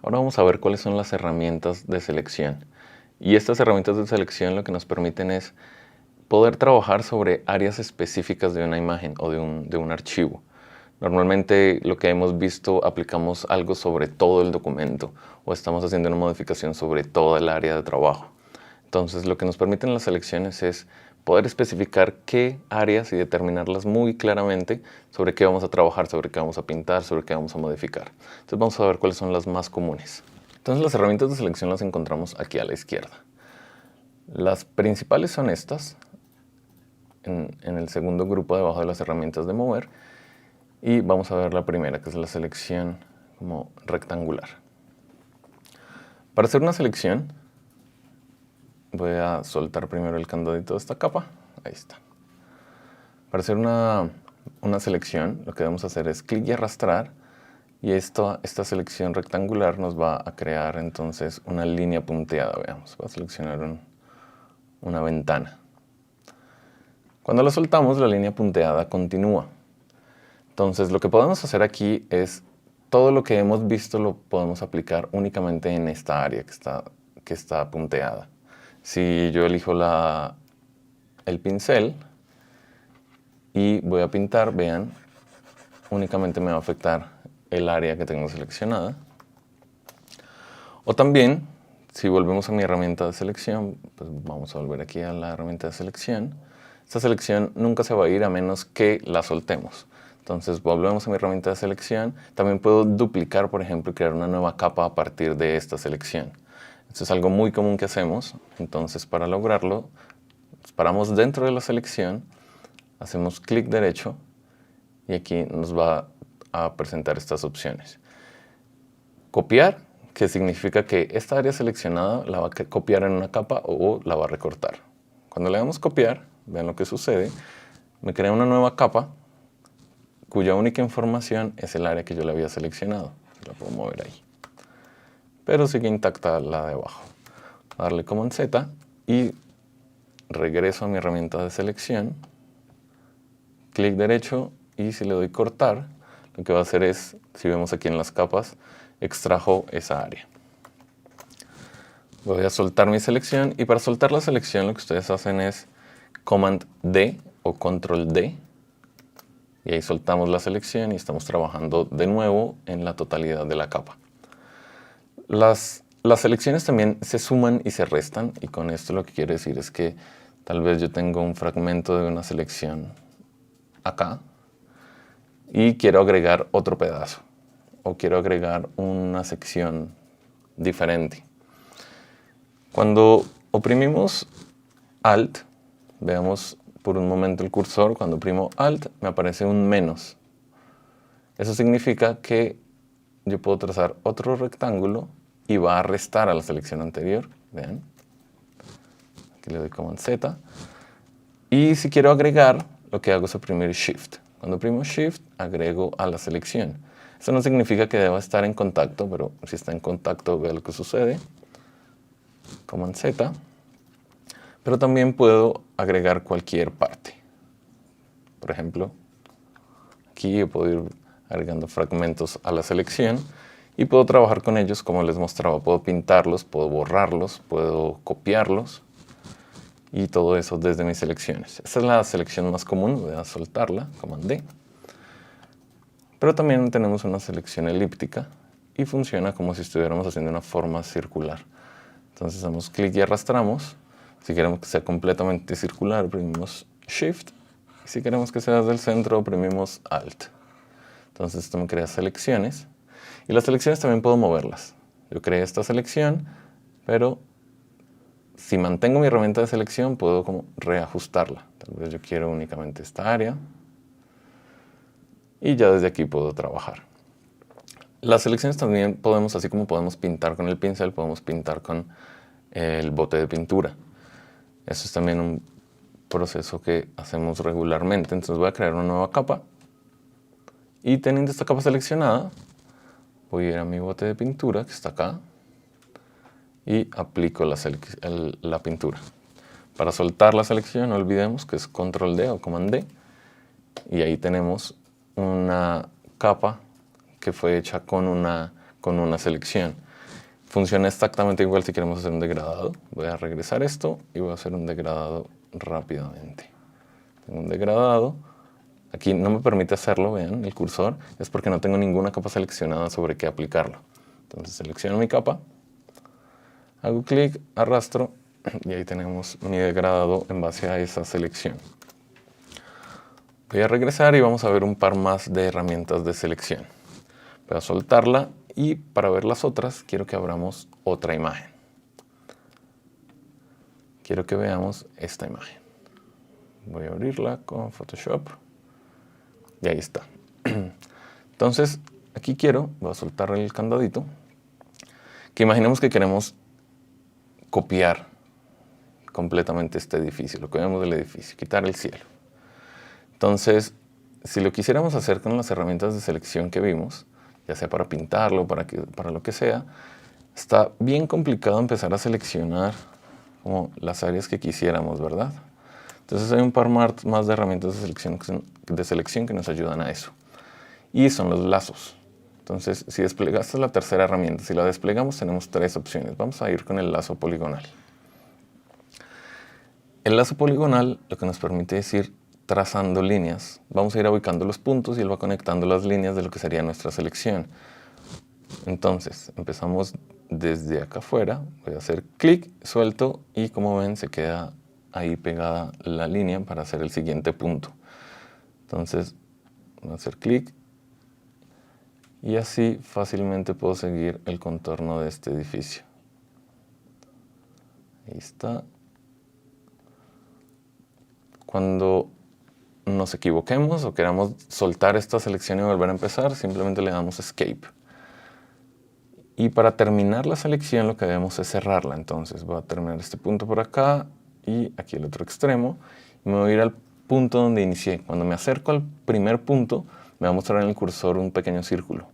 Ahora vamos a ver cuáles son las herramientas de selección. Y estas herramientas de selección lo que nos permiten es poder trabajar sobre áreas específicas de una imagen o de un archivo. Normalmente lo que hemos visto aplicamos algo sobre todo el documento o estamos haciendo una modificación sobre toda el área de trabajo. Entonces lo que nos permiten las selecciones es poder especificar qué áreas y determinarlas muy claramente sobre qué vamos a trabajar, sobre qué vamos a pintar, sobre qué vamos a modificar. Entonces vamos a ver cuáles son las más comunes. Entonces las herramientas de selección las encontramos aquí a la izquierda. Las principales son estas, en el segundo grupo debajo de las herramientas de mover. Y vamos a ver la primera, que es la selección como rectangular. Para hacer una selección, voy a soltar primero el candadito de esta capa. Ahí está. Para hacer una selección, lo que debemos hacer es clic y arrastrar. Y esta selección rectangular nos va a crear entonces una línea punteada. Veamos, voy a seleccionar una ventana. Cuando la soltamos, la línea punteada continúa. Entonces, lo que podemos hacer aquí es, todo lo que hemos visto lo podemos aplicar únicamente en esta área que está punteada. Si yo elijo el pincel y voy a pintar, vean, únicamente me va a afectar el área que tengo seleccionada. O también, si volvemos a mi herramienta de selección, pues vamos a volver aquí a la herramienta de selección. Esta selección nunca se va a ir a menos que la soltemos. Entonces volvemos a mi herramienta de selección. También puedo duplicar, por ejemplo, y crear una nueva capa a partir de esta selección. Esto es algo muy común que hacemos. Entonces para lograrlo, paramos dentro de la selección, hacemos clic derecho y aquí nos va a presentar estas opciones. Copiar, que significa que esta área seleccionada la va a copiar en una capa o la va a recortar. Cuando le damos copiar, vean lo que sucede. Me crea una nueva capa cuya única información es el área que yo le había seleccionado. La puedo mover ahí. Pero sigue intacta la de abajo. Voy a darle Command Z y regreso a mi herramienta de selección. Clic derecho y si le doy cortar, lo que va a hacer es, si vemos aquí en las capas, extrajo esa área. Voy a soltar mi selección y para soltar la selección lo que ustedes hacen es Command D o Control D. Y ahí soltamos la selección y estamos trabajando de nuevo en la totalidad de la capa. Las selecciones también se suman y se restan, y con esto lo que quiere decir es que tal vez yo tengo un fragmento de una selección acá y quiero agregar otro pedazo o quiero agregar una sección diferente. Cuando oprimimos Alt, veamos por un momento el cursor, cuando oprimo Alt me aparece un menos. Eso significa que yo puedo trazar otro rectángulo y va a restar a la selección anterior. Vean. Aquí le doy Command Z. Y si quiero agregar, lo que hago es oprimir Shift. Cuando oprimo Shift, agrego a la selección. Eso no significa que deba estar en contacto, pero si está en contacto, vea lo que sucede. Command Z. Pero también puedo agregar cualquier parte. Por ejemplo, aquí yo puedo ir agregando fragmentos a la selección y puedo trabajar con ellos como les mostraba. Puedo pintarlos, puedo borrarlos, puedo copiarlos y todo eso desde mis selecciones. Esta es la selección más común, voy a soltarla, Command D. Pero también tenemos una selección elíptica y funciona como si estuviéramos haciendo una forma circular. Entonces damos clic y arrastramos. Si queremos que sea completamente circular, oprimimos Shift. Y si queremos que sea desde el centro, oprimimos Alt. Entonces esto me crea selecciones. Y las selecciones también puedo moverlas. Yo creé esta selección, pero si mantengo mi herramienta de selección, puedo como reajustarla. Tal vez yo quiero únicamente esta área. Y ya desde aquí puedo trabajar. Las selecciones también podemos, así como podemos pintar con el pincel, podemos pintar con el bote de pintura. Eso es también un proceso que hacemos regularmente. Entonces voy a crear una nueva capa. Y teniendo esta capa seleccionada, voy a ir a mi bote de pintura, que está acá, y aplico la pintura. Para soltar la selección, no olvidemos que es Control D o Command D. Y ahí tenemos una capa que fue hecha con una selección. Funciona exactamente igual si queremos hacer un degradado. Voy a regresar esto y voy a hacer un degradado rápidamente. Tengo un degradado. Aquí no me permite hacerlo, vean, el cursor. Es porque no tengo ninguna capa seleccionada sobre qué aplicarlo. Entonces selecciono mi capa, hago clic, arrastro y ahí tenemos mi degradado en base a esa selección. Voy a regresar y vamos a ver un par más de herramientas de selección. Voy a soltarla y para ver las otras quiero que abramos otra imagen. Quiero que veamos esta imagen. Voy a abrirla con Photoshop y ahí está. Entonces aquí voy a soltar el candadito, que imaginemos que queremos copiar completamente este edificio, lo que vemos del edificio, quitar el cielo. Entonces, si lo quisiéramos hacer con las herramientas de selección que vimos, ya sea para pintarlo, para lo que sea, está bien complicado empezar a seleccionar como las áreas que quisiéramos, ¿verdad? Entonces hay un par más de herramientas de selección que nos ayudan a eso. Y son los lazos. Entonces, si desplegaste la tercera herramienta, si la desplegamos, tenemos tres opciones. Vamos a ir con el lazo poligonal. El lazo poligonal lo que nos permite es ir trazando líneas. Vamos a ir ubicando los puntos y él va conectando las líneas de lo que sería nuestra selección. Entonces, empezamos desde acá afuera. Voy a hacer clic, suelto y como ven se queda ahí pegada la línea para hacer el siguiente punto. Entonces, voy a hacer clic y así fácilmente puedo seguir el contorno de este edificio. Ahí está. Cuando nos equivoquemos o queramos soltar esta selección y volver a empezar, simplemente le damos Escape. Y para terminar la selección lo que debemos es cerrarla. Entonces voy a terminar este punto por acá y aquí el otro extremo. Y me voy a ir al punto donde inicié. Cuando me acerco al primer punto, me va a mostrar en el cursor un pequeño círculo.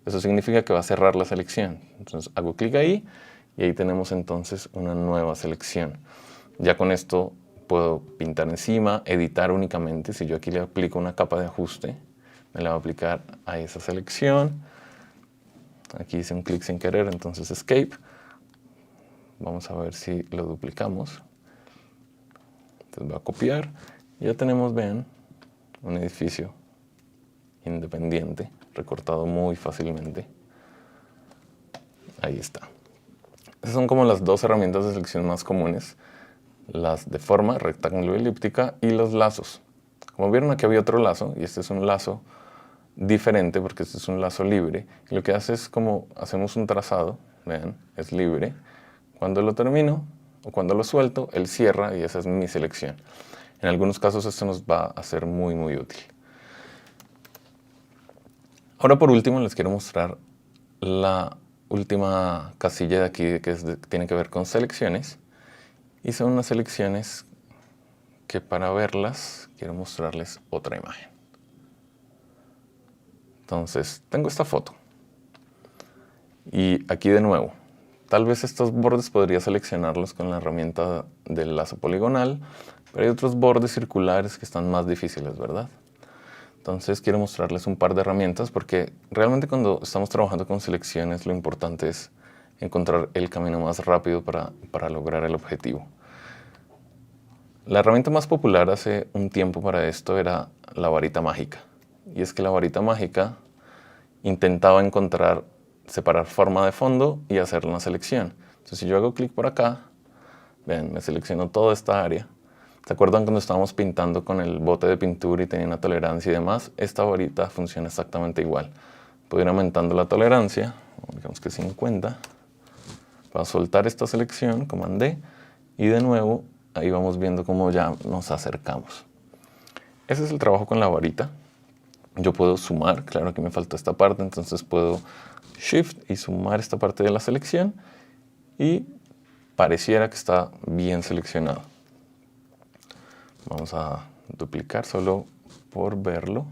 Eso significa que va a cerrar la selección. Entonces hago clic ahí y ahí tenemos entonces una nueva selección. Ya con esto puedo pintar encima, editar únicamente. Si yo aquí le aplico una capa de ajuste, me la va a aplicar a esa selección. Aquí hice un clic sin querer, entonces Escape. Vamos a ver si lo duplicamos. Entonces voy a copiar. Ya tenemos, vean, un edificio independiente, recortado muy fácilmente. Ahí está. Esas son como las dos herramientas de selección más comunes. Las de forma, rectángulo y elíptica, y los lazos. Como vieron, aquí había otro lazo, y este es un lazo diferente, porque este es un lazo libre. Y lo que hace es como hacemos un trazado, vean, es libre. Cuando lo termino, o cuando lo suelto, él cierra, y esa es mi selección. En algunos casos esto nos va a ser muy, muy útil. Ahora por último les quiero mostrar la última casilla de aquí, que tiene que ver con selecciones. Y son unas selecciones que para verlas quiero mostrarles otra imagen. Entonces, tengo esta foto. Y aquí de nuevo, tal vez estos bordes podría seleccionarlos con la herramienta del lazo poligonal, pero hay otros bordes circulares que están más difíciles, ¿verdad? Entonces quiero mostrarles un par de herramientas porque realmente cuando estamos trabajando con selecciones lo importante es encontrar el camino más rápido para lograr el objetivo. La herramienta más popular hace un tiempo para esto era la varita mágica. Y es que la varita mágica intentaba separar forma de fondo y hacer una selección. Entonces si yo hago clic por acá, ven, me selecciono toda esta área. ¿Se acuerdan cuando estábamos pintando con el bote de pintura y tenía una tolerancia y demás? Esta varita funciona exactamente igual. Puedo ir aumentando la tolerancia, digamos que 50. Para soltar esta selección, Command D, y de nuevo ahí vamos viendo cómo ya nos acercamos. Ese es el trabajo con la varita. Yo puedo sumar, claro que me faltó esta parte, entonces puedo Shift y sumar esta parte de la selección y pareciera que está bien seleccionado. Vamos a duplicar solo por verlo.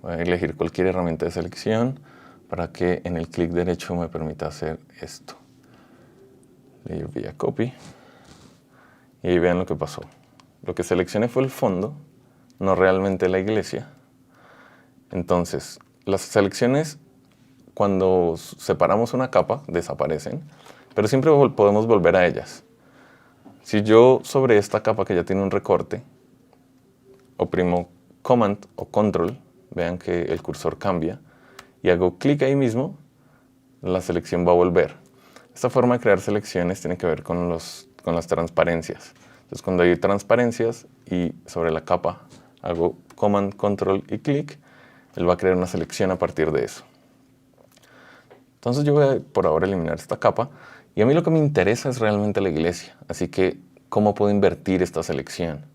Voy a elegir cualquier herramienta de selección para que en el clic derecho me permita hacer esto. Layer vía Copy. Y ahí vean lo que pasó. Lo que seleccioné fue el fondo, no realmente la iglesia. Entonces, las selecciones cuando separamos una capa, desaparecen, pero siempre podemos volver a ellas. Si yo sobre esta capa que ya tiene un recorte, oprimo Command o Control, vean que el cursor cambia, y hago clic ahí mismo, la selección va a volver. Esta forma de crear selecciones tiene que ver con las transparencias. Entonces cuando hay transparencias y sobre la capa hago Command, Control y clic, él va a crear una selección a partir de eso. Entonces yo voy a por ahora eliminar esta capa, y a mí lo que me interesa es realmente la iglesia. Así que, ¿cómo puedo invertir esta selección?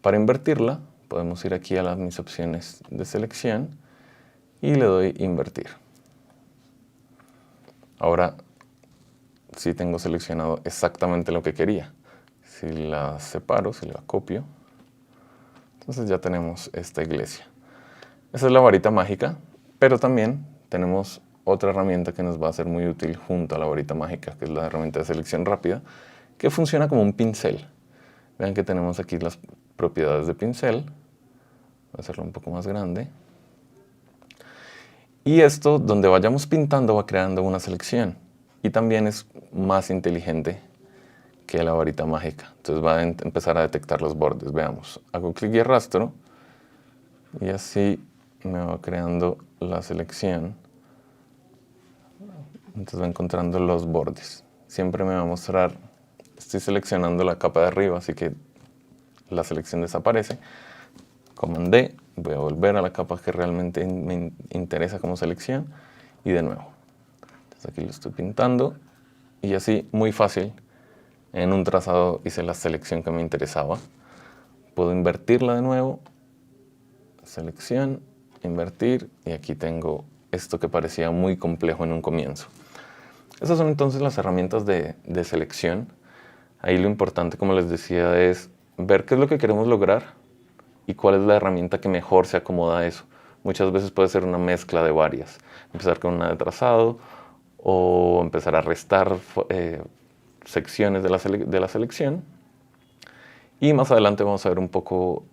Para invertirla, podemos ir aquí a mis opciones de selección y le doy invertir. Ahora sí tengo seleccionado exactamente lo que quería. Si la separo, si la copio, entonces ya tenemos esta iglesia. Esa es la varita mágica, pero también tenemos otra herramienta que nos va a ser muy útil junto a la varita mágica, que es la herramienta de selección rápida, que funciona como un pincel. Vean que tenemos aquí las propiedades de pincel. Voy a hacerlo un poco más grande. Y esto, donde vayamos pintando, va creando una selección. Y también es más inteligente que la varita mágica. Entonces va a empezar a detectar los bordes. Veamos, hago clic y arrastro. Y así me va creando la selección. Entonces va encontrando los bordes. Siempre me va a mostrar, estoy seleccionando la capa de arriba, así que la selección desaparece. Command D, voy a volver a la capa que realmente me interesa como selección y de nuevo. Entonces aquí lo estoy pintando y así muy fácil. En un trazado hice la selección que me interesaba. Puedo invertirla de nuevo, selección, invertir, y aquí tengo esto que parecía muy complejo en un comienzo. Esas son entonces las herramientas de selección. Ahí lo importante, como les decía, es ver qué es lo que queremos lograr y cuál es la herramienta que mejor se acomoda a eso. Muchas veces puede ser una mezcla de varias. Empezar con una de trazado o empezar a restar secciones de la selección. Y más adelante vamos a ver un poco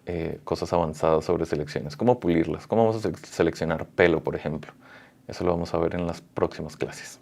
cosas avanzadas sobre selecciones, cómo pulirlas, cómo vamos a seleccionar pelo, por ejemplo. Eso lo vamos a ver en las próximas clases.